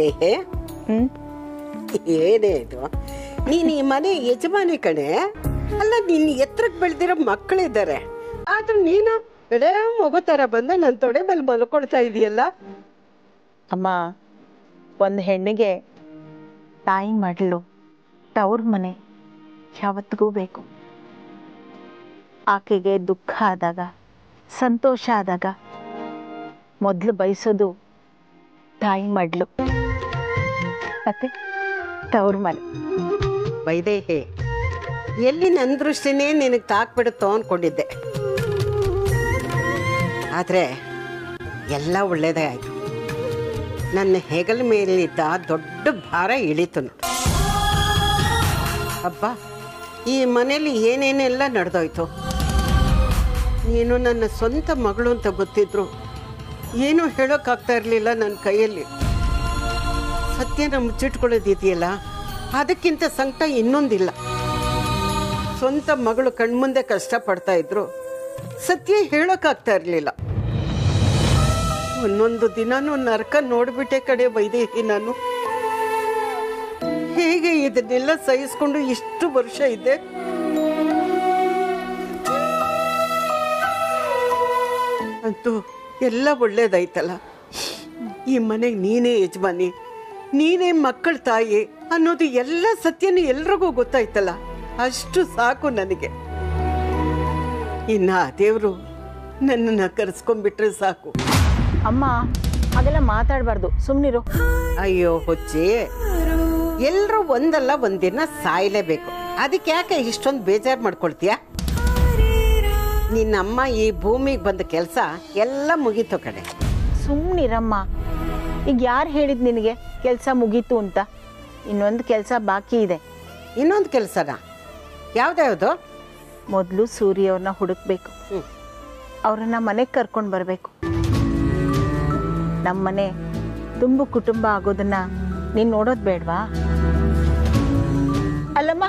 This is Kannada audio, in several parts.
ವೈದೇಹಿ ಏನೇ ಇದು, ನೀನು ಈ ಮನೆ ಯಜಮಾನಿ ಕಣೆ. ಅಲ್ಲ, ನಿನ್ನ ಎತ್ತರಕ್ಕೆ ಬೆಳೆದಿರೋ ಮಕ್ಕಳಿದ್ದಾರೆ, ಆದ್ರೂ ನೀನು ಮಗು ತರ ಬಂದ ನನ್ನ ತೊಡೆ ಮೇಲೆ ಮಲ್ಕೊಳ್ತಾ ಇದೆಯಲ್ಲ. ಅಮ್ಮ, ಒಂದು ಹೆಣ್ಣಿಗೆ ತಾಯಿ ಮಡ್ಲು ತವ್ರ ಮನೆ ಯಾವತ್ತಿಗೂ ಬೇಕು. ಆಕೆಗೆ ದುಃಖ ಆದಾಗ, ಸಂತೋಷ ಆದಾಗ ಮೊದಲು ಬಯಸೋದು ತಾಯಿ ಮಡ್ಲು ಮತ್ತೆ ತವ್ರ ಮನೆ. ವೈದೇಹಿ, ಎಲ್ಲಿ ನನ್ನ ದೃಷ್ಟಿನೇ ನಿನಗೆ ತಾಕ್ಬಿಡುತ್ತೋ ಅನ್ಕೊಂಡಿದ್ದೆ, ಆದರೆ ಎಲ್ಲ ಒಳ್ಳೇದೇ ಆಯಿತು. ನನ್ನ ಹೆಗಲ ಮೇಲಿದ್ದ ದೊಡ್ಡ ಭಾರ ಇಳೀತು ನೋಡು. ಅಬ್ಬ, ಈ ಮನೇಲಿ ಏನೇನೆಲ್ಲ ನಡೆದೋಯ್ತು. ನೀನು ನನ್ನ ಸ್ವಂತ ಮಗಳು ಅಂತ ಗೊತ್ತಿದ್ರು ಏನೂ ಹೇಳೋಕ್ಕಾಗ್ತಾ ಇರಲಿಲ್ಲ ನನ್ನ ಕೈಯಲ್ಲಿ. ಸತ್ಯನ ಮುಚ್ಚಿಟ್ಕೊಳ್ಳೋದಿದೆಯಲ್ಲ, ಅದಕ್ಕಿಂತ ಸಂಕಟ ಇನ್ನೊಂದಿಲ್ಲ. ಸ್ವಂತ ಮಗಳು ಕಣ್ಮುಂದೆ ಕಷ್ಟಪಡ್ತಾ ಇದ್ರು, ಸತ್ಯ ಹೇಳೋಕ್ಕಾಗ್ತಾ ಇರಲಿಲ್ಲ. ಒಂದೊಂದು ದಿನಾನು ನರಕ ನೋಡ್ಬಿಟ್ಟೆ ಕಡೆ ವೈದೇಹಿ. ನಾನು ಹೇಗೆ ಇದನ್ನೆಲ್ಲ ಸಹಿಸ್ಕೊಂಡು ಇಷ್ಟು ವರ್ಷ ಇದ್ದೆ? ಅಂತೂ ಎಲ್ಲ ಒಳ್ಳೇದಾಯ್ತಲ್ಲ. ಈ ಮನೆಗೆ ನೀನೇ ಯಜಮಾನಿ, ನೀನೇ ಮಕ್ಕಳ ತಾಯಿ ಅನ್ನೋದು ಎಲ್ಲ ಸತ್ಯನೂ ಎಲ್ರಿಗೂ ಗೊತ್ತಾಯ್ತಲ್ಲ. ಅಷ್ಟು ಸಾಕು ನನಗೆ. ಇನ್ನ ದೇವರು ನನ್ನನ್ನು ಕರೆಸ್ಕೊಂಡ್ಬಿಟ್ರೆ ಸಾಕು. ಅಮ್ಮ, ಹಾಗೆಲ್ಲ ಮಾತಾಡಬಾರ್ದು, ಸುಮ್ಮನಿರು. ಅಯ್ಯೋ ಹುಚ್ಚಿ, ಎಲ್ಲರೂ ಒಂದಲ್ಲ ಒಂದಿನ ಸಾಯಲೇಬೇಕು. ಅದಕ್ಕೆ ಯಾಕೆ ಇಷ್ಟೊಂದು ಬೇಜಾರು ಮಾಡ್ಕೊಳ್ತೀಯ? ನಿನ್ನಮ್ಮ ಈ ಭೂಮಿಗೆ ಬಂದ ಕೆಲಸ ಎಲ್ಲ ಮುಗೀತು ಕಡೆ. ಸುಮ್ಮನಿರಮ್ಮ. ಈಗ ಯಾರು ಹೇಳಿದ್ ನಿನಗೆ ಕೆಲಸ ಮುಗೀತು ಅಂತ? ಇನ್ನೊಂದು ಕೆಲಸ ಬಾಕಿ ಇದೆ. ಇನ್ನೊಂದು ಕೆಲಸನಾ? ಯಾವ್ದ್ಯಾವುದು? ಮೊದಲು ಸೂರ್ಯ ಅವ್ರನ್ನ ಹುಡುಕ್ಬೇಕು, ಅವ್ರನ್ನ ಮನೆಗೆ ಕರ್ಕೊಂಡು ಬರಬೇಕು. ನಮ್ಮನೆ ತುಂಬು ಕುಟುಂಬ ಆಗೋದನ್ನ ನೀನು ನೋಡೋದು ಬೇಡವಾ? ಅಲ್ಲಮ್ಮ,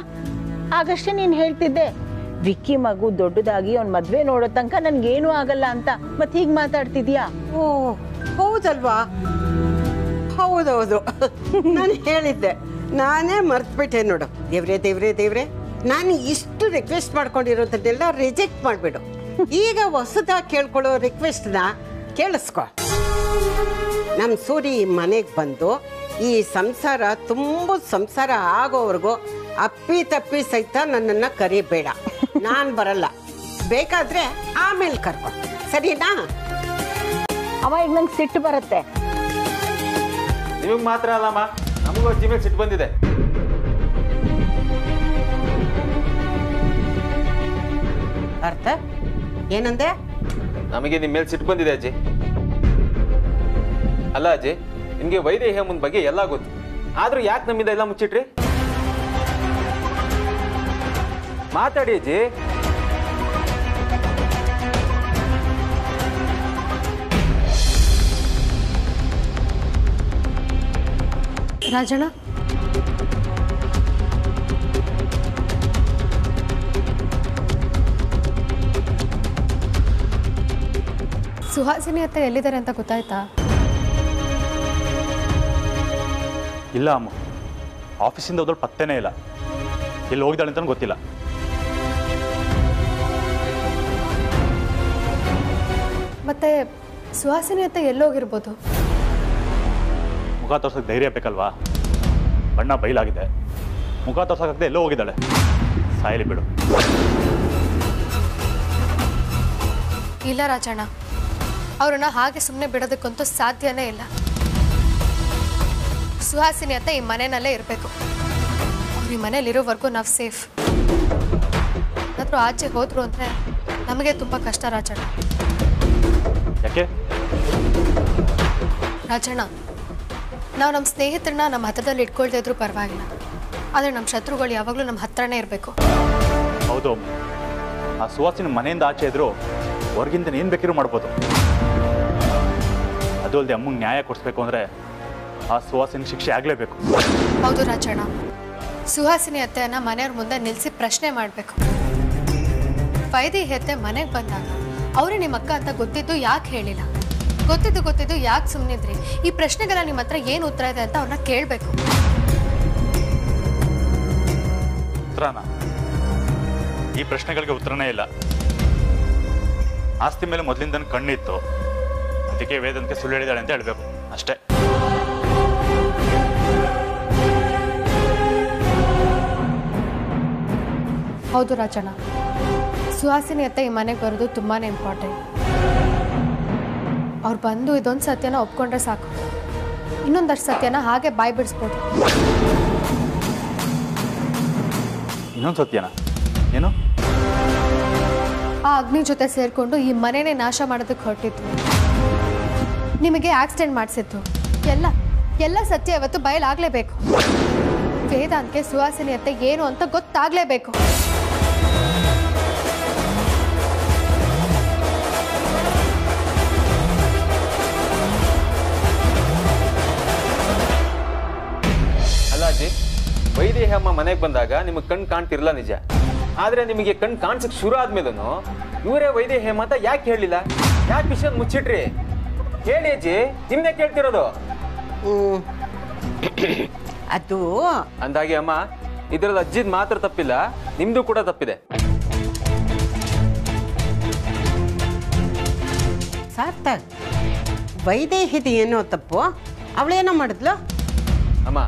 ಆಗಷ್ಟೇ ನೀನು ಹೇಳ್ತಿದ್ದೆ ವಿಕ್ಕಿ ಮಗು ದೊಡ್ಡದಾಗಿ ಅವ್ನ ಮದ್ವೆ ನೋಡೋ ತನಕ ನನ್ಗೇನು ಆಗಲ್ಲ ಅಂತ. ಮತ್ತೆ ಹೀಗೆ ಮಾತಾಡ್ತಿದ್ಯಾ? ಓ ಹೌದಲ್ವಾ? ಹೌದೌದು, ನಾನು ಹೇಳಿದ್ದೆ, ನಾನೇ ಮರ್ತ್ಬಿಟ್ಟೆ ನೋಡು. ದೇವ್ರೆ ದೇವ್ರೆ ದೇವ್ರೆ, ನಾನು ಇಷ್ಟು ರಿಕ್ವೆಸ್ಟ್ ಮಾಡ್ಕೊಂಡಿರೋದನ್ನೆಲ್ಲ ರಿಜೆಕ್ಟ್ ಮಾಡಿಬಿಡು. ಈಗ ಹೊಸದಾಗಿ ಕೇಳ್ಕೊಳ್ಳೋ ರಿಕ್ವೆಸ್ಟ್ನ ಕೇಳಿಸ್ಕೊ. ನಮ್ಮ ಸೂರಿ ಮನೆಗೆ ಬಂದು ಈ ಸಂಸಾರ ತುಂಬ ಸಂಸಾರ ಆಗೋವರೆಗೂ ಅಪ್ಪಿ ತಪ್ಪಿ ಸಹಿತ ನನ್ನನ್ನು ಕರಿಬೇಡ. ನಾನು ಬರಲ್ಲ, ಬೇಕಾದ್ರೆ ಆಮೇಲೆ ಕರ್ಕೊ, ಸರಿನಾ? ಅವ ಈಗ ನಂಗೆ ಸಿಟ್ಟು ಬರುತ್ತೆ. ನಿಮಗೆ ಮಾತ್ರ ಅಲ್ಲಮ್ಮ, ನಮಗೂ ಅಜ್ಜಿ ಮೇಲೆ ಸಿಟ್ಟು ಬಂದಿದೆ. ಅರ್ಥ ಏನಂದೆ? ನಮಗೆ ನಿಮ್ಮ ಮೇಲೆ ಸಿಟ್ಟು ಬಂದಿದೆ ಅಜ್ಜಿ. ಅಲ್ಲ ಅಜ್ಜಿ, ನಿಮಗೆ ವೈದೇಹಿ ಅಮ್ಮನ ಬಗ್ಗೆ ಎಲ್ಲ ಗೊತ್ತು, ಆದ್ರೂ ಯಾಕೆ ನಮ್ಮಿಂದ ಎಲ್ಲ ಮುಚ್ಚಿಟ್ರಿ? ಮಾತಾಡಿ ಅಜ್ಜಿ. ರಾಜಣ್ಣ, ಸುಹಾಸಿನಿ ಅತ್ತೆ ಎಲ್ಲಿದ್ದಾರೆ ಅಂತ ಗೊತ್ತಾಯ್ತಾ? ಇಲ್ಲ ಅಮ್ಮ, ಆಫೀಸಿಂದ ಹೋದಳು ಪತ್ತೆನೇ ಇಲ್ಲ. ಎಲ್ಲಿ ಹೋಗಿದ್ದಾಳೆ ಅಂತ ಗೊತ್ತಿಲ್ಲ. ಮತ್ತೆ ಸುಹಾಸಿನಿ ಅತ್ತೆ ಎಲ್ಲೋಗಿರ್ಬೋದು? ಮುಖ ತೋರ್ಸೋಕೆ ಧೈರ್ಯ ಬೇಕಲ್ವಾ? ಬಣ್ಣ ಬಯಲಾಗಿದೆ, ಮುಖ ತೋರ್ಸೋಕಾಗದೆ ಎಲ್ಲೋ ಹೋಗಿದ್ದಾಳೆ. ಸಾಯಲಿ ಬಿಡು. ಇಲ್ಲ ರಾಜಣ್ಣ, ಅವ್ರನ್ನ ಹಾಗೆ ಸುಮ್ಮನೆ ಬಿಡೋದಕ್ಕಂತೂ ಸಾಧ್ಯನೇ ಇಲ್ಲ. ಸುಹಾಸಿನಿ ಅತ್ತೆ ಈ ಮನೆಯಲ್ಲೇ ಇರಬೇಕು. ಅವ್ರು ಈ ಮನೇಲಿರೋವರೆಗೂ ನಾವು ಸೇಫ್. ಆದರೂ ಆಚೆ ಹೋದ್ರು ಅಂದರೆ ನಮಗೆ ತುಂಬ ಕಷ್ಟ ರಾಜಣ್ಣ. ಯಾಕೆ ರಾಜಣ್ಣ, ನಾವು ನಮ್ಮ ಸ್ನೇಹಿತರನ್ನ ನಮ್ಮ ಹತ್ರದಲ್ಲಿ ಇಟ್ಕೊಳ್ತಾ ಇದ್ರೂ ಪರವಾಗಿಲ್ಲ, ಆದರೆ ನಮ್ಮ ಶತ್ರುಗಳು ಯಾವಾಗಲೂ ನಮ್ಮ ಹತ್ರನೇ ಇರಬೇಕು. ಹೌದು, ಆ ಸುವಾಸಿನ ಮನೆಯಿಂದ ಆಚೆ ಇದ್ರು ಹೊರಗಿಂದ ಏನು ಬೇಕಿರೋ ಮಾಡ್ಬೋದು. ಅದು ಅಲ್ಲದೆ ಅಮ್ಮಂಗೆ ನ್ಯಾಯ ಕೊಡಿಸ್ಬೇಕು ಅಂದರೆ ಆ ಸುವಾಸಿನ ಶಿಕ್ಷೆ ಆಗಲೇಬೇಕು. ಹೌದು ರಾಜಣ್ಣ, ಸುಹಾಸಿನಿ ಅತ್ತೆಯನ್ನ ಮನೆಯವ್ರ ಮುಂದೆ ನಿಲ್ಲಿಸಿ ಪ್ರಶ್ನೆ ಮಾಡಬೇಕು. ವೈದೇಹಿ ಅತ್ತೆ ಮನೆಗೆ ಬಂದಾಗ ಅವರೇ ನಿಮ್ಮ ಅಕ್ಕ ಅಂತ ಗೊತ್ತಿದ್ದು ಯಾಕೆ ಹೇಳಿಲ್ಲ? ಗೊತ್ತಿದ್ದು ಯಾಕೆ ಸುಮ್ಮನಿದ್ರಿ? ಈ ಪ್ರಶ್ನೆಗೆಲ್ಲ ನಿಮ್ಮ ಹತ್ರ ಏನು ಉತ್ತರ ಇದೆ ಅಂತ ಅವ್ರನ್ನ ಕೇಳಬೇಕು. ಉತ್ತರನಾ? ಈ ಪ್ರಶ್ನೆಗಳಿಗೆ ಉತ್ತರನೇ ಇಲ್ಲ. ಆಸ್ತಿ ಮೇಲೆ ಮೊದಲಿಂದ ಕಣ್ಣಿತ್ತು, ಅದಕ್ಕೆ ವೇದಾಂತಕ್ಕೆ ಸುಳ್ಳು ಹೇಳಿದಾಳೆ ಅಂತ ಹೇಳ್ಬೇಕು ಅಷ್ಟೇ. ಹೌದು ರಾಜಣ್ಣ, ಸುಹಾಸಿನಿ ಅತ್ತೆ ಈ ಮನೆಗೆ ಬರೋದು ತುಂಬಾ ಇಂಪಾರ್ಟೆಂಟ್. ಅವ್ರು ಬಂದು ಇದೊಂದು ಸತ್ಯನ ಒಪ್ಕೊಂಡ್ರೆ ಸಾಕು, ಇನ್ನೊಂದಷ್ಟು ಸತ್ಯನ ಹಾಗೆ ಬಾಯಿ ಬಿಡಿಸ್ಬೋದು. ಇನ್ನೊಂದು ಸತ್ಯನಾ? ಏನು? ಆ ಅಗ್ನಿ ಜೊತೆ ಸೇರಿಕೊಂಡು ಈ ಮನೆನೇ ನಾಶ ಮಾಡೋದಕ್ಕೆ ಹೊರಟಿತ್ತು, ನಿಮಗೆ ಆಕ್ಸಿಡೆಂಟ್ ಮಾಡಿಸಿತ್ತು. ಎಲ್ಲ ಸತ್ಯ ಇವತ್ತು ಬಯಲಾಗಲೇಬೇಕು. ವೇದಾಂತ್ಗೆ ಸುಹಾಸಿನಿ ಅತ್ತೆ ಏನು ಅಂತ ಗೊತ್ತಾಗಲೇಬೇಕು. ಅಜ್ಜಿ, ವೈದೇಹಿ ಅಮ್ಮ ಮನೆಗೆ ಬಂದಾಗ ನಿಮಗೆ ಕಣ್ ಕಾಣ್ತಿರ್ಲಿಲ್ಲ ನಿಜ. ಆದ್ರೆ ನಿಮಗೆ ಕಣ್ ಕಾಣಿಸಕ್ ಶುರು ಆದ್ಮೇಲೂ ಇವರೇ ವೈದೇಹಿ ಅಮ್ಮ ಅಂತ ಯಾಕೆ ಹೇಳಿಲ್ಲ? ಯಾಕೆ ವಿಷಯ ಮುಚ್ಚಿಟ್ರಿ? ಹೇಳಿ ಅಜ್ಜಿ, ನಿಮ್ನೆ ಕೇಳ್ತಿರೋದು. ಅದು ಅಂದಾಗೆ ಅಮ್ಮ, ಇದರಲ್ಲಿ ಅಜ್ಜಿದ್ ಮಾತ್ರ ತಪ್ಪಿಲ್ಲ, ನಿಮ್ದು ಕೂಡ ತಪ್ಪಿದೆ. ಸಾರ್ಥಕ್, ವೈದೇಹಿದು ಏನೋ ತಪ್ಪು, ಅವಳೇನೋ ಮಾಡಿದ್ಲು. ಅಮ್ಮ,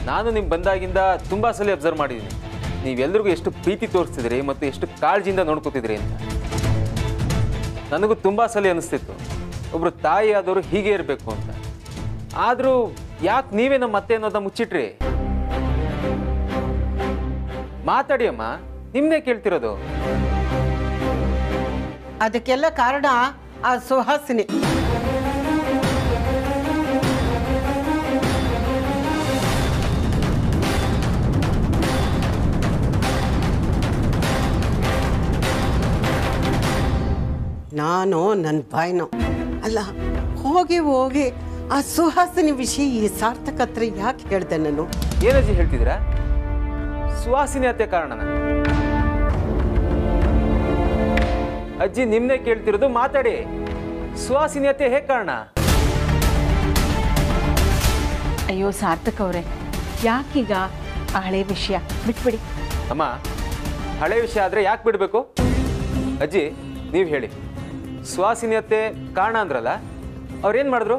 ನಾನು ನಿಮ್ ಬಂದಾಗಿಂದ ತುಂಬಾ ಸಲ ಅಬ್ಸರ್ವ್ ಮಾಡಿದ್ದೀನಿ, ನೀವೆಲ್ರಿಗೂ ಎಷ್ಟು ಪ್ರೀತಿ ತೋರಿಸ್ತಿದ್ರಿ ಮತ್ತು ಎಷ್ಟು ಕಾಳಜಿಯಿಂದ ನೋಡ್ಕೋತಿದ್ರಿ ಅಂತ. ನನಗೂ ತುಂಬಾ ಸಲ ಅನಿಸ್ತಿತ್ತು ಒಬ್ರು ತಾಯಿ ಆದವರು ಹೀಗೆ ಇರಬೇಕು ಅಂತ. ಆದ್ರೂ ಯಾಕೆ ನೀವೇ ನಮ್ಮ ಅತ್ತೆ ಅನ್ನೋದನ್ನ ಮುಚ್ಚಿಟ್ರಿ? ಮಾತಾಡಿ ಅಮ್ಮ, ನಿಮ್ದೇ ಕೇಳ್ತಿರೋದು. ಅದಕ್ಕೆಲ್ಲ ಕಾರಣ ಆ ಸುಹಾಸಿನಿ. ನಾನು ನನ್ನ ಬಾಯ್ನೋ ಅಲ್ಲ, ಹೋಗಿ ಹೋಗಿ ಆ ಸುಹಾಸಿನಿ ವಿಷಯ ಈ ಸಾರ್ಥಕ ಹತ್ರ ಯಾಕೆ ಹೇಳ್ದೆ ನಾನು? ಏನಜ್ಜಿ ಹೇಳ್ತಿದ್ದೀರಾ? ಸುಹಾಸಿನಿ ಅತ್ತೆ ಕಾರಣನ? ಅಜ್ಜಿ ನಿಮ್ನೆ ಕೇಳ್ತಿರೋದು, ಮಾತಾಡಿ. ಸುಹಾಸಿನಿ ಅತ್ತೆ ಹೇಗೆ ಕಾರಣ? ಅಯ್ಯೋ ಸಾರ್ಥಕ್ ಅವರೇ, ಯಾಕೀಗ ಆ ಹಳೆ ವಿಷಯ ಬಿಟ್ಬಿಡಿ. ಅಮ್ಮ, ಹಳೆ ವಿಷಯ ಆದ್ರೆ ಯಾಕೆ ಬಿಡ್ಬೇಕು? ಅಜ್ಜಿ ನೀವು ಹೇಳಿ, ಸುಹಾಸಿನಿ ಅತ್ತೆ ಕಾರಣ ಅಂದ್ರಲ್ಲ, ಅವ್ರೇನ್ ಮಾಡಿದ್ರು?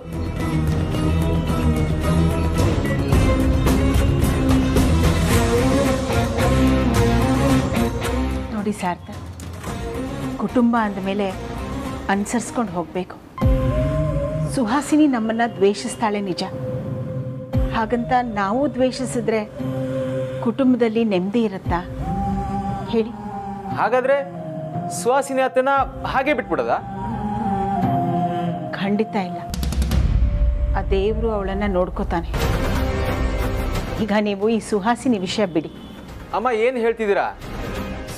ನೋಡಿ ಸಾರ್ಥಕ್, ಕುಟುಂಬ ಅಂದಮೇಲೆ ಅನುಸರಿಸ್ಕೊಂಡು ಹೋಗಬೇಕು. ಸುಹಾಸಿನಿ ನಮ್ಮನ್ನ ದ್ವೇಷಿಸ್ತಾಳೆ ನಿಜ, ಹಾಗಂತ ನಾವು ದ್ವೇಷಿಸಿದ್ರೆ ಕುಟುಂಬದಲ್ಲಿ ನೆಮ್ಮದಿ ಇರುತ್ತಾ ಹೇಳಿ? ಹಾಗಾದ್ರೆ ಸುಹಾಸಿನಿ ಅತ್ತೆನ ಹಾಗೆ ಬಿಟ್ಬಿಡದ? ಖಂಡಿತ ಇಲ್ಲ, ಆ ದೇವರು ಅವಳನ್ನ ನೋಡ್ಕೋತಾನೆ. ಈಗ ನೀವು ಈ ಸುಹಾಸಿನಿ ವಿಷಯ ಬಿಡಿ. ಅಮ್ಮ, ಏನ್ ಹೇಳ್ತಿದ್ದೀರಾ?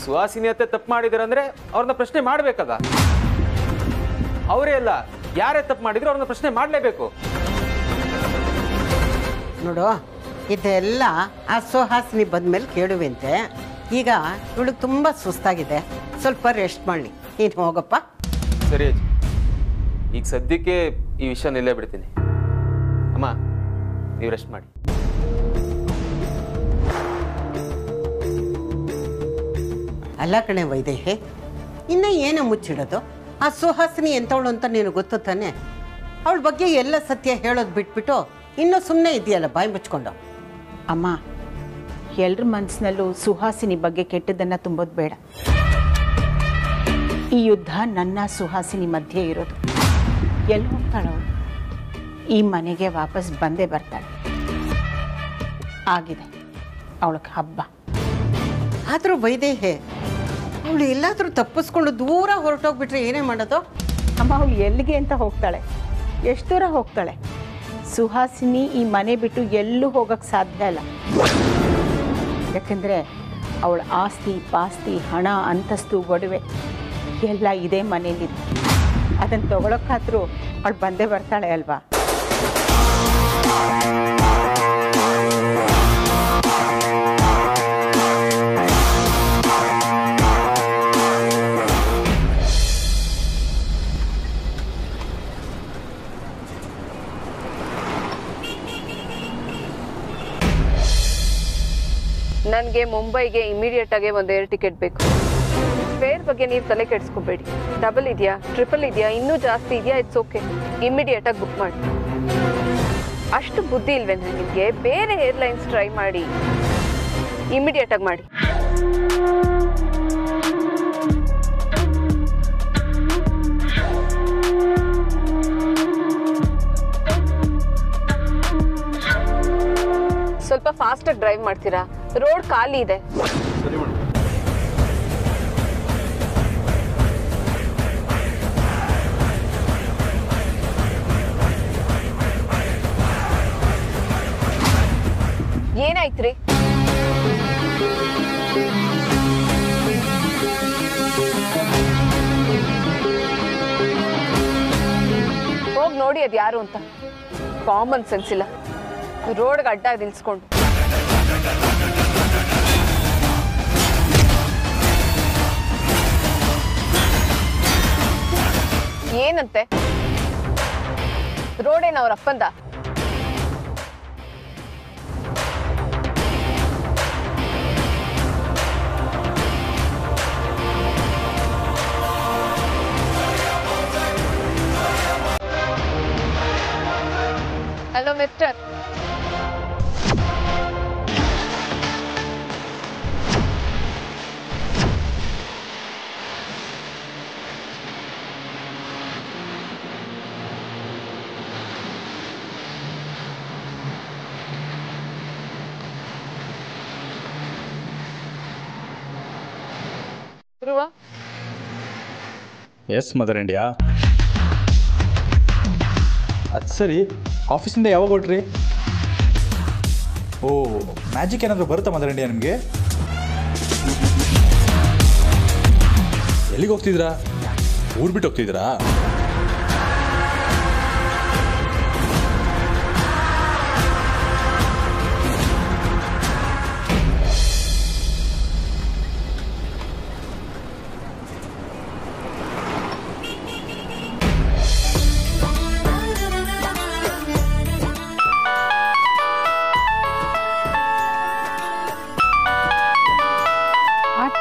ಸುಹಾಸಿನಿ ಅತ್ತೆ ತಪ್ಪು ಮಾಡಿದಾರಂದ್ರೆ ಅವ್ರನ್ನ ಪ್ರಶ್ನೆ ಮಾಡ್ಬೇಕದ? ಅವರೇ ಅಲ್ಲ, ಯಾರೇ ತಪ್ಪು ಮಾಡಿದ್ರು ಅವ್ರನ್ನ ಪ್ರಶ್ನೆ ಮಾಡಲೇಬೇಕು. ನೋಡು, ಇದೆಲ್ಲ ಆ ಸುಹಾಸಿನಿ ಬಂದ್ಮೇಲೆ ಕೇಳುವಂತೆ. ಈಗ ಇವಳಿಗೆ ತುಂಬ ಸುಸ್ತಾಗಿದೆ, ಸ್ವಲ್ಪ ರೆಸ್ಟ್ ಮಾಡಲಿ. ನೀನು ಹೋಗಪ್ಪ. ಸರಿ ಅಜ್ಜಿ, ಈಗ ಸದ್ಯಕ್ಕೆ ಈ ವಿಷಯ ನಿಲ್ಲೇ ಬಿಡ್ತೀನಿ. ಅಮ್ಮ, ನೀವು ರೆಸ್ಟ್ ಮಾಡಿ. ಅಲ್ಲ ಕಣೆ ವೈದೇಹಿ, ಇನ್ನು ಏನೋ ಮುಚ್ಚಿಡೋದು? ಆ ಸುಹಾಸಿನಿ ಎಂಥವಳು ಅಂತ ನೀನು ಗೊತ್ತು ತಾನೆ? ಅವಳ ಬಗ್ಗೆ ಎಲ್ಲ ಸತ್ಯ ಹೇಳೋದು ಬಿಟ್ಬಿಟ್ಟು ಇನ್ನೂ ಸುಮ್ಮನೆ ಇದೆಯಲ್ಲ ಬಾಯಿ ಮುಚ್ಕೊಂಡು. ಅಮ್ಮ, ಎಲ್ರ ಮನಸ್ಸಿನಲ್ಲೂ ಸುಹಾಸಿನಿ ಬಗ್ಗೆ ಕೆಟ್ಟದ್ದನ್ನು ತುಂಬೋದು ಬೇಡ. ಈ ಯುದ್ಧ ನನ್ನ ಸುಹಾಸಿನಿ ಮಧ್ಯೆ ಇರೋದು. ಎಲ್ಲಿ ಹೋಗ್ತಾಳವಳು? ಈ ಮನೆಗೆ ವಾಪಸ್ ಬಂದೇ ಬರ್ತಾಳೆ. ಆಗಿದೆ ಅವಳಿಗೆ ಹಬ್ಬ. ಆದರೂ ವೈದೇಹಿ, ಅವಳು ಎಲ್ಲಾದರೂ ತಪ್ಪಿಸ್ಕೊಂಡು ದೂರ ಹೊರಟೋಗ್ಬಿಟ್ರೆ ಏನೇ ಮಾಡೋದು? ಅಮ್ಮ, ಅವಳು ಎಲ್ಲಿಗೆ ಅಂತ ಹೋಗ್ತಾಳೆ? ಎಷ್ಟು ದೂರ ಹೋಗ್ತಾಳೆ? ಸುಹಾಸಿನಿ ಈ ಮನೆ ಬಿಟ್ಟು ಎಲ್ಲೂ ಹೋಗಕ್ಕೆ ಸಾಧ್ಯ ಇಲ್ಲ. ಯಾಕಂದರೆ ಅವಳ ಆಸ್ತಿ ಪಾಸ್ತಿ, ಹಣ, ಅಂತಸ್ತು, ಒಡವೆ ಎಲ್ಲ ಇದೇ ಮನೇಲಿದೆ. ಅದನ್ನು ತಗೊಳಕ್ಕಾದ್ರೂ ಅವಳು ಬಂದೇ ಬರ್ತಾಳೆ ಅಲ್ವಾ? ನನಗೆ ಮುಂಬೈಗೆ ಇಮಿಡಿಯೇಟಾಗೆ ಒಂದು ಏರ್ ಟಿಕೆಟ್ ಬೇಕು. ಫೇರ್ ಬಗ್ಗೆ ನೀವು ತಲೆ ಕೆಡಿಸ್ಕೋಬೇಡಿ. ಡಬಲ್ ಇದೆಯಾ, ಟ್ರಿಪಲ್ ಇದೆಯಾ, ಇನ್ನೂ ಜಾಸ್ತಿ ಇದೆಯಾ, ಇಟ್ಸ್ ಓಕೆ. ಇಮಿಡಿಯೇಟಾಗಿ ಬುಕ್ ಮಾಡಿ. ಅಷ್ಟು ಬುದ್ಧಿ ಇಲ್ವೇ ನಿಮಗೆ? ಬೇರೆ ಏರ್ಲೈನ್ಸ್ ಟ್ರೈ ಮಾಡಿ. ಇಮಿಡಿಯೇಟಾಗಿ ಮಾಡಿ. ಸ್ವಲ್ಪ ಫಾಸ್ಟಾಗಿ ಡ್ರೈವ್ ಮಾಡ್ತೀರಾ? ರೋಡ್ ಖಾಲಿ ಇದೆ. ಸರಿ ಮೇಡಮ್. ಏನಾಯ್ತ್ರಿ? ಹೋಗಿ ನೋಡಿ ಅದು ಯಾರು ಅಂತ. ಕಾಮನ್ ಸೆನ್ಸ್ ಇಲ್ಲ. ರೋಡ್ಗೆ ಅಡ್ಡ ನಿಲ್ಸ್ಕೊಂಡು ಏನಂತೆ? ರೋಡೇನ ಅವ್ರ ಅಪ್ಪಂದ? Hello mister, yes Mother India. ಅದು ಸರಿ, ಆಫೀಸಿಂದ ಯಾವಾಗ ಹೊರಟ್ರಿ? ಓ, ಮ್ಯಾಜಿಕ್ ಏನಾದರೂ ಬರುತ್ತಾ ಮದರ್ ಇಂಡಿಯಾ ನಿಮಗೆ? ಎಲ್ಲಿಗೆ ಹೋಗ್ತಿದ್ರಾ? ಊರು ಬಿಟ್ಟು ಹೋಗ್ತಿದ್ರಾ?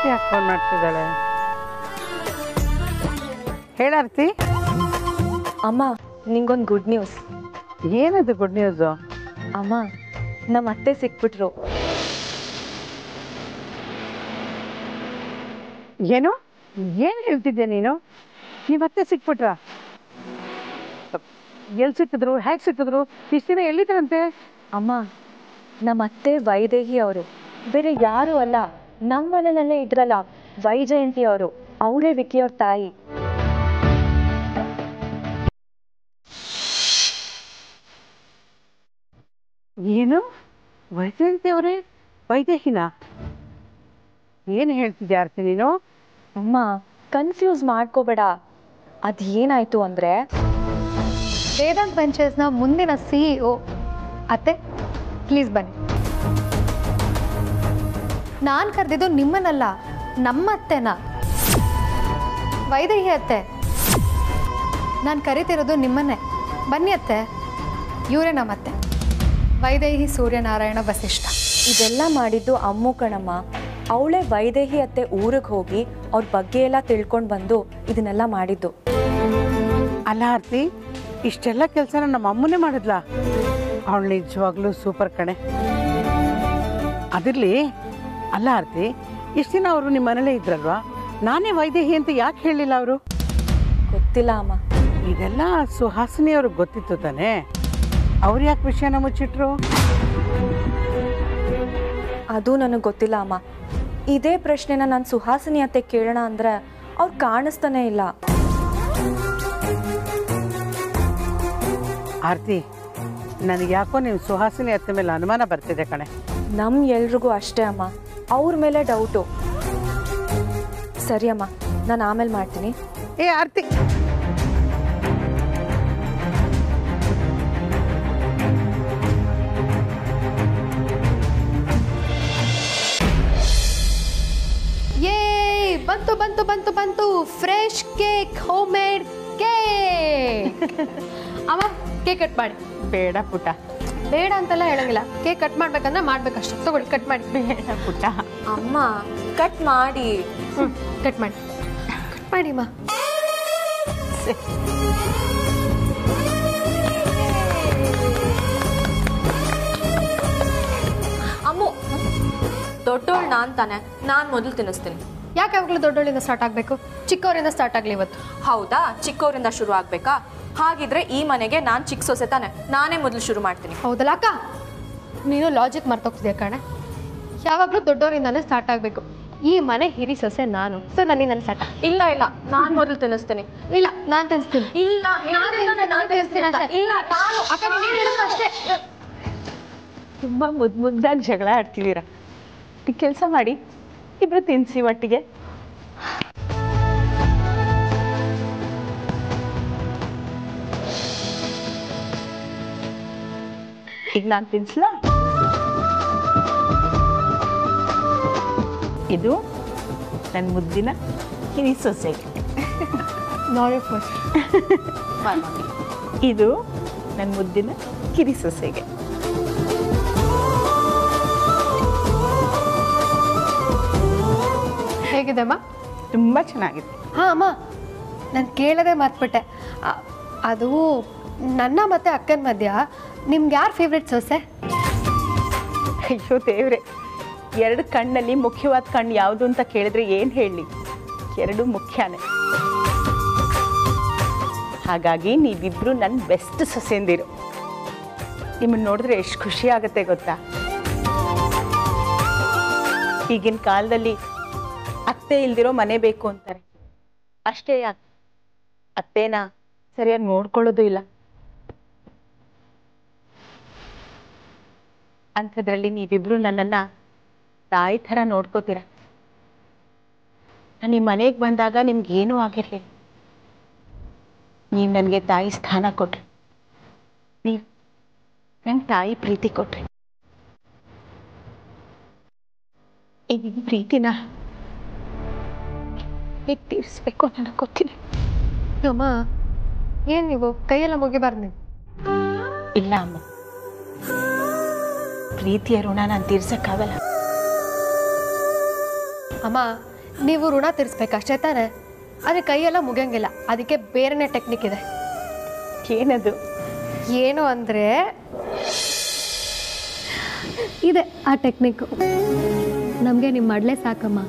ಯಾಕೆ ಫೋನ್ ಮಾಡ್ತಿದ್ದಾಳೆ? ಹೇಳಾರ್ತಿ. ಅಮ್ಮ, ನಿಂಗೊಂದು ಗುಡ್ ನ್ಯೂಸ್. ಏನದು ಗುಡ್ ನ್ಯೂಸು? ಅಮ್ಮ, ನಮ್ಮ ಅತ್ತೆ ಸಿಕ್ಬಿಟ್ರು. ಏನು ಏನು ಹೇಳ್ತಿದ್ದೆ ನೀನು? ನೀವತ್ತೆ ಸಿಕ್ಬಿಟ್ರ? ಎಲ್ಲಿ ಸಿಕ್ಕಿದ್ರು? ಹೇಗೆ ಸಿಕ್ಕಿದ್ರು? ಇಷ್ಟು ದಿನ ಎಲ್ಲಿದ್ರಂತೆ? ಅಮ್ಮ, ನಮ್ಮ ಅತ್ತೆ ವೈದೇಹಿ ಅವರು, ಬೇರೆ ಯಾರು ಅಲ್ಲ, ನಮ್ಮ ಮನೆಯಲ್ಲೇ ಇದ್ರಲ್ಲ ವೈಜಯಂತಿ ಅವರು, ಅವರೇ ವಿಕಿಯವ್ರ ತಾಯಿ. ಏನು? ವೈಜಯಂತಿ ಅವರೇ ವೈದೇಹಿನ? ಏನು ಹೇಳ್ತಿದ್ದೆ ಆರ್ತಿ ನೀನು? ಅಮ್ಮ, ಕನ್ಫ್ಯೂಸ್ ಮಾಡ್ಕೋಬೇಡ. ಅದು ಏನಾಯ್ತು ಅಂದರೆ, ವೇದಾಂತ್ ವೆಂಚರ್ಸ್ನ ಮುಂದಿನ CEO ಅತ್ತೆ, ಪ್ಲೀಸ್ ಬನ್ನಿ. ನಾನು ಕರೆದಿದ್ದು ನಿಮ್ಮನ್ನಲ್ಲ, ನಮ್ಮ ಅತ್ತೆನ, ವೈದೇಹಿ ಅತ್ತೆ. ನಾನು ಕರಿತಿರೋದು ನಿಮ್ಮನ್ನೇ. ಬನ್ನಿ ಅತ್ತೆ. ಇವರೇ ನಮ್ಮತ್ತೆ, ವೈದೇಹಿ ಸೂರ್ಯನಾರಾಯಣ ವಸಿಷ್ಠ. ಇದೆಲ್ಲ ಮಾಡಿದ್ದು ಅಮ್ಮು ಕಣಮ್ಮ. ಅವಳೇ ವೈದೇಹಿ ಅತ್ತೆ ಊರಿಗೆ ಹೋಗಿ ಅವ್ರ ಬಗ್ಗೆ ಎಲ್ಲ ತಿಳ್ಕೊಂಡು ಬಂದು ಇದನ್ನೆಲ್ಲ ಮಾಡಿದ್ದು. ಅಲ್ಲ ಆರ್ತಿ, ಇಷ್ಟೆಲ್ಲ ಕೆಲಸನ ನಮ್ಮ ಅಮ್ಮನೇ ಮಾಡಿದ್ಲಾ? ಅವಳು ನಿಜವಾಗ್ಲೂ ಸೂಪರ್ ಕಣೆ. ಅದಿರಲಿ. ಅಲ್ಲ ಆರ್ತಿ, ಇಷ್ಟು ದಿನ ಅವರು ನಿಮ್ಮ ಮನೇಲೇ ಇದ್ರಲ್ವಾ? ನಾನೇ ವೈದೇಹಿ ಅಂತ ಯಾಕೆ ಹೇಳಿಲ್ಲ ಅವರು? ಗೊತ್ತಿಲ್ಲ ಅಮ್ಮ. ಇದೆಲ್ಲ ಸುಹಾಸಿನಿ ಅವ್ರಿಗೆ ಗೊತ್ತಿತ್ತು ತಾನೆ? ಅವ್ರು ಯಾಕೆ ವಿಷಯನ ಮುಚ್ಚಿಟ್ರು? ಅದು ನನಗೆ ಗೊತ್ತಿಲ್ಲ ಅಮ್ಮ. ಇದೇ ಪ್ರಶ್ನೆನ ನಾನು ಸುಹಾಸಿನಿ ಅತ್ತೆ ಕೇಳೋಣ ಅಂದರೆ ಅವ್ರು ಕಾಣಿಸ್ತಾನೆ ಇಲ್ಲ. ಆರ್ತಿ, ನನಗೆ ಯಾಕೋ ನೀವು ಸುಹಾಸಿನಿ ಅತ್ತೆ ಮೇಲೆ ಅನುಮಾನ ಬರ್ತಿದೆ ಕಣೆ. ನಮ್ಮ ಎಲ್ರಿಗೂ ಅಷ್ಟೇ ಅಮ್ಮ, ಅವ್ರ ಮೇಲೆ ಡೌಟು. ಸರಿ ಅಮ್ಮ, ನಾನು ಆಮೇಲೆ ಮಾಡ್ತೀನಿ. ಏ ಆರ್ತಿ, ಬಂತು ಬಂತು ಬಂತು ಬಂತು fresh cake, home made cake. ಅಮ್ಮ, ಕೇಕ್ ಕಟ್ ಮಾಡಿ. ಬೇಡ ಪುಟ್ಟ, ಬೇಡ ಅಂತೆಲ್ಲ ಹೇಳಂಗಿಲ್ಲ. ಕೇಕ್ ಕಟ್ ಮಾಡ್ಬೇಕಂದ್ರೆ ಮಾಡ್ಬೇಕಷ್ಟೇ. ತಗೊಳ್ಳಿ, ಕಟ್ ಮಾಡಿ. ಬೇಡ ಪುಟ್ಟ. ಅಮ್ಮ ಕಟ್ ಮಾಡಿ. ಕಟ್ ಮಾಡಿ, ಕಟ್ ಮಾಡಿ ಅಮ್ಮ. ಅಮ್ಮು, ದೊಡ್ಡೋಳು ನಾನ್ ತಾನೆ, ನಾನ್ ಮೊದಲು ತಿನ್ನಿಸ್ತೀನಿ. ಯಾಕೆ ಯಾವಾಗಲೂ ದೊಡ್ಡೋಳಿಂದ ಸ್ಟಾರ್ಟ್ ಆಗಬೇಕು? ಚಿಕ್ಕವರಿಂದ ಸ್ಟಾರ್ಟ್ ಆಗಲಿ ಇವತ್ತು. ಹೌದಾ? ಚಿಕ್ಕವರಿಂದ ಶುರು ಆಗ್ಬೇಕಾ? ಹಾಗಿದ್ರೆ ಈ ಮನೆಗೆ ನಾನು ಚಿಕ್ಕ ಸೊಸೆ ತಾನೆ, ನಾನೇ ಮೊದಲು ಶುರು ಮಾಡ್ತೀನಿ. ಹೌದಲ್ಲ ಅಕ್ಕ? ನೀನು ಲಾಜಿಕ್ ಮರ್ತೋಗ್ತಿದ್ಯಾ ಕಣೆ. ಯಾವಾಗಲೂ ದೊಡ್ಡವರಿಂದಾನೇ ಸ್ಟಾರ್ಟ್ ಆಗಬೇಕು. ಈ ಮನೆ ಹಿರಿ ಸೊಸೆ ನಾನು, ಸೊ ನನಗೆ ಸ್ಟಾರ್ಟ್. ಇಲ್ಲ ಇಲ್ಲ, ನಾನು ಮೊದಲು ತಿನ್ನಿಸ್ತೀನಿ. ಇಲ್ಲ, ನಾನು ತಿನ್ನಿಸ್ತೀನಿ. ಇಲ್ಲ, ನಾನು ತಿನ್ನಿಸ್ತೀನಿ ಅಷ್ಟೇ. ಇಲ್ಲ, ನಾನು ಅಕ್ಕ ನೀನು ಹೇಳಿದ್ರು ಅಷ್ಟೇ. ತುಂಬ ಮುದ್ದಾಗಿ ಜಗಳ ಆಡ್ತಿದ್ದೀರಾ. ಕೆಲಸ ಮಾಡಿ, ಇಬ್ರು ತಿನ್ನಿಸಿ ಒಟ್ಟಿಗೆ. ಈಗ ನಾನು ತಿನ್ಸ್ಲಾ? ಇದು ನನ್ನ ಮುದ್ದಿನ ಹಿರಿ ಸೊಸೆಗೆ. ನಾಳೆ ಫಸ್ಟ್. ಇದು ನನ್ನ ಮುದ್ದಿನ ಕಿರಿ ಸೊಸೆಗೆ. ಹೇಗಿದೆ ಅಮ್ಮ? ತುಂಬ ಚೆನ್ನಾಗಿದೆ. ಹಾಂ ಅಮ್ಮ, ನಾನು ಕೇಳದೆ ಮಾತ್ಬಿಟ್ಟೆ. ಅದು ನನ್ನ ಮತ್ತು ಅಕ್ಕನ ಮಧ್ಯ ನಿಮ್ಗೆ ಯಾರು ಫೇವ್ರೆಟ್ ಸೊಸೆ? ಅಯ್ಯೋ ದೇವ್ರೆ, ಎರಡು ಕಣ್ಣಲ್ಲಿ ಮುಖ್ಯವಾದ ಕಣ್ಣು ಯಾವುದು ಅಂತ ಕೇಳಿದ್ರೆ ಏನು ಹೇಳಲಿ? ಎರಡು ಮುಖ್ಯನೇ. ಹಾಗಾಗಿ ನೀವಿಬ್ರು ನನ್ನ ಬೆಸ್ಟ್ ಸೊಸೆಂದಿರು. ನಿಮ್ಮನ್ನು ನೋಡಿದ್ರೆ ಎಷ್ಟು ಖುಷಿ ಆಗುತ್ತೆ ಗೊತ್ತಾ? ಈಗಿನ ಕಾಲದಲ್ಲಿ ಅತ್ತೆ ಇಲ್ದಿರೋ ಮನೆ ಬೇಕು ಅಂತಾರೆ. ಅಷ್ಟೇ ಯಾಕೆ, ಅತ್ತೇನ ಸರಿಯಾಗಿ ನೋಡ್ಕೊಳ್ಳೋದು ಇಲ್ಲ. ಅಂಥದ್ರಲ್ಲಿ ನೀವಿಬ್ರು ನನ್ನನ್ನು ತಾಯಿ ಥರ ನೋಡ್ಕೋತೀರ. ನಾನು ಈ ಮನೆಗೆ ಬಂದಾಗ ನಿಮ್ಗೇನೂ ಆಗಿರಲಿಲ್ಲ. ನೀವು ನನಗೆ ತಾಯಿ ಸ್ಥಾನ ಕೊಟ್ರಿ, ನೀವು ನಂಗೆ ತಾಯಿ ಪ್ರೀತಿ ಕೊಟ್ರಿ. ಈ ಪ್ರೀತಿನ ಹೇಗೆ ತೀರಿಸ್ಬೇಕು ನನಗೆ ಗೊತ್ತಿಲ್ಲ. ಅಮ್ಮ, ಏನು ನೀವು ಕೈಯೆಲ್ಲ ಮುಗಿಬಾರ್ದು ನೀವು? ಇಲ್ಲ ಅಮ್ಮ, ಪ್ರೀತಿಯ ಋಣ ನಾನು ತೀರ್ಸಕ್ಕಾಗಲ್ಲ. ಅಮ್ಮ, ನೀವು ಋಣ ತೀರಿಸ್ಬೇಕಷ್ಟೇ ತಾನೆ, ಆದರೆ ಕೈಯೆಲ್ಲ ಮುಗಿಯಂಗಿಲ್ಲ. ಅದಕ್ಕೆ ಬೇರೆನೇ ಟೆಕ್ನಿಕ್ ಇದೆ. ಏನದು? ಏನು ಅಂದರೆ ಇದೆ ಆ ಟೆಕ್ನಿಕ್ಕು. ನಮಗೆ ನಿಮ್ಮ ಮಾಡಲೇ ಸಾಕಮ್ಮ.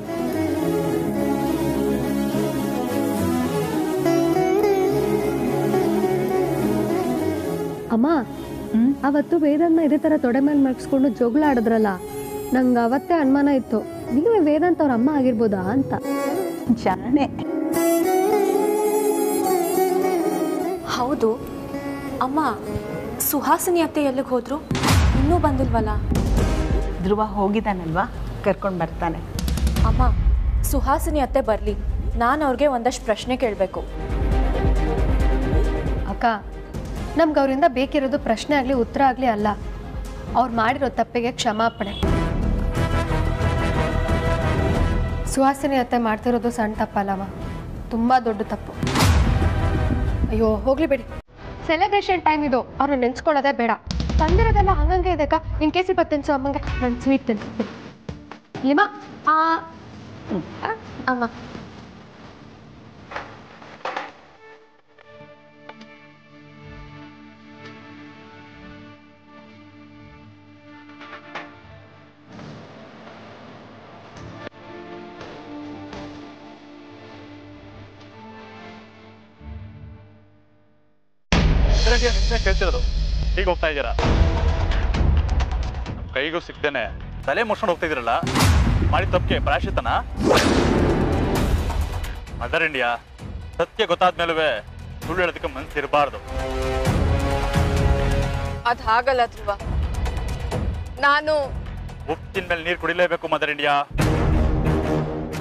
ಅಮ್ಮ, ಅವತ್ತು ವೇದಾಂತ ಇದೇ ಥರ ತೊಡೆ ಮೇಲೆ ಮರ್ಸ್ಕೊಂಡು ಜಗಳ ಆಡಿದ್ರಲ್ಲ, ನಂಗೆ ಅವತ್ತೇ ಅನುಮಾನ ಇತ್ತು, ನೀವೇ ವೇದಾಂತ ಅವ್ರ ಅಮ್ಮ ಆಗಿರ್ಬೋದಾ ಅಂತ. ಜಾಣೆ. ಹೌದು ಅಮ್ಮ, ಸುಹಾಸಿನಿ ಅತ್ತೆ ಎಲ್ಲಿಗೆ ಹೋದ್ರು? ಇನ್ನೂ ಬಂದಿಲ್ವಲ್ಲ? ಧ್ರುವ ಹೋಗಿದ್ದಾನಲ್ವಾ, ಕರ್ಕೊಂಡು ಬರ್ತಾನೆ. ಅಮ್ಮ, ಸುಹಾಸಿನಿ ಅತ್ತೆ ಬರಲಿ, ನಾನು ಅವ್ರಿಗೆ ಒಂದಷ್ಟು ಪ್ರಶ್ನೆ ಕೇಳಬೇಕು. ಅಕ್ಕ, ನಮ್ಗೆ ಅವರಿಂದ ಬೇಕಿರೋದು ಪ್ರಶ್ನೆ ಆಗಲಿ ಉತ್ತರ ಆಗಲಿ ಅಲ್ಲ, ಅವ್ರು ಮಾಡಿರೋ ತಪ್ಪಿಗೆ ಕ್ಷಮಾಪಣೆ. ಸುಹಾಸಿನಿ ಅತ್ತೆ ಮಾಡ್ತಿರೋದು ಸಣ್ಣ ತಪ್ಪಲ್ಲವ, ತುಂಬ ದೊಡ್ಡ ತಪ್ಪು. ಅಯ್ಯೋ ಹೋಗ್ಲಿ ಬಿಡಿ, ಸೆಲೆಬ್ರೇಷನ್ ಟೈಮ್ ಇದು, ಅವ್ರನ್ನ ನೆನ್ಸ್ಕೊಳ್ಳೋದೇ ಬೇಡ. ತಂದಿರೋದೆಲ್ಲ ಹಂಗಂಗೆ ಇದೆ ಅಕ್ಕ. ಇನ್ ಕೇಸ್ ಇವತ್ತು ತಿನ್ಸು ಅಮ್ಮಂಗೆ, ನಾನು ಸ್ವೀಟ್ ತಿನ್ನಿಸ್ತೀನಿ. ಇಲ್ಲಮ್ಮ ಅಮ್ಮ, ಕೇಳ್ತಿರೋದು ಈಗ ಹೋಗ್ತಾ ಇದ್ದೀರಾ? ಕೈಗೂ ಸಿಕ್ತೇನೆ ತಲೆ ಮುಡ್ಸ್ಕೊಂಡು ಹೋಗ್ತಾ ಇದ್ದೀರಲ್ಲ, ಮಾಡಿ ತಪ್ಪಿಗೆ ಪ್ರಾಯಶ್ಚಿತ್ತನ? ಮದರ್ ಇಂಡಿಯಾ, ಸತ್ಯ ಗೊತ್ತಾದ್ಮೇಲೆ ಸುಳ್ಳು ಹೇಳೋದಕ್ಕೆ ಮನಸ್ಸಿರಬಾರ್ದು. ಅದು ಹಾಗಲ್ಲ ಧ್ರುವ, ನಾನು ಉಪ್ಪಿನ ಮೇಲೆ ನೀರು ಕುಡಿಲೇಬೇಕು ಮದರ್ ಇಂಡಿಯಾ.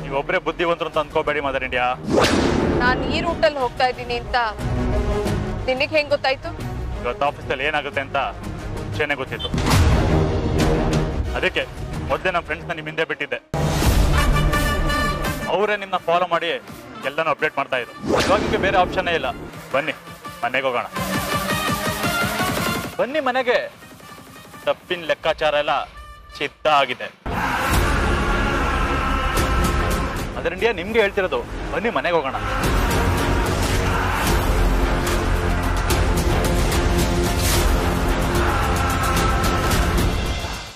ನೀವೊಬ್ಬರೇ ಬುದ್ಧಿವಂತರು ಅಂತ ಅಂದ್ಕೋಬೇಡಿ ಮದರ್ ಇಂಡಿಯಾ. ನಾನು ಈ ರೂಟಲ್ಲಿ ಹೋಗ್ತಾ ಇದ್ದೀನಿ ಅಂತ ನಿನಗೆ ಹೆಂಗ್ ಗೊತ್ತಾಯ್ತು? ಇವತ್ತು ಆಫೀಸಲ್ಲಿ ಏನಾಗುತ್ತೆ ಅಂತ ಮುಂಚೆನೆ ಗೊತ್ತಿತ್ತು. ಅದಕ್ಕೆ ಮೊದಲೇ ನಮ್ಮ ಫ್ರೆಂಡ್ಸ್ನ ನಿಮ್ಮ ಹಿಂದೆ ಬಿಟ್ಟಿದ್ದೆ. ಅವರೇ ನಿಮ್ಮನ್ನ ಫಾಲೋ ಮಾಡಿ ಎಲ್ಲನೂ ಅಪ್ಡೇಟ್ ಮಾಡ್ತಾ ಇದ್ರು. ಇವಾಗ ನಿಮಗೆ ಬೇರೆ ಆಪ್ಷನ್ನೇ ಇಲ್ಲ. ಬನ್ನಿ ಮನೆಗೆ ಹೋಗೋಣ. ಬನ್ನಿ ಮನೆಗೆ. ತಪ್ಪಿನ ಲೆಕ್ಕಾಚಾರ ಎಲ್ಲ ಸಿದ್ಧ ಆಗಿದೆ. ಅದರಿಂದ ನಿಮ್ಗೆ ಹೇಳ್ತಿರೋದು, ಬನ್ನಿ ಮನೆಗೆ ಹೋಗೋಣ.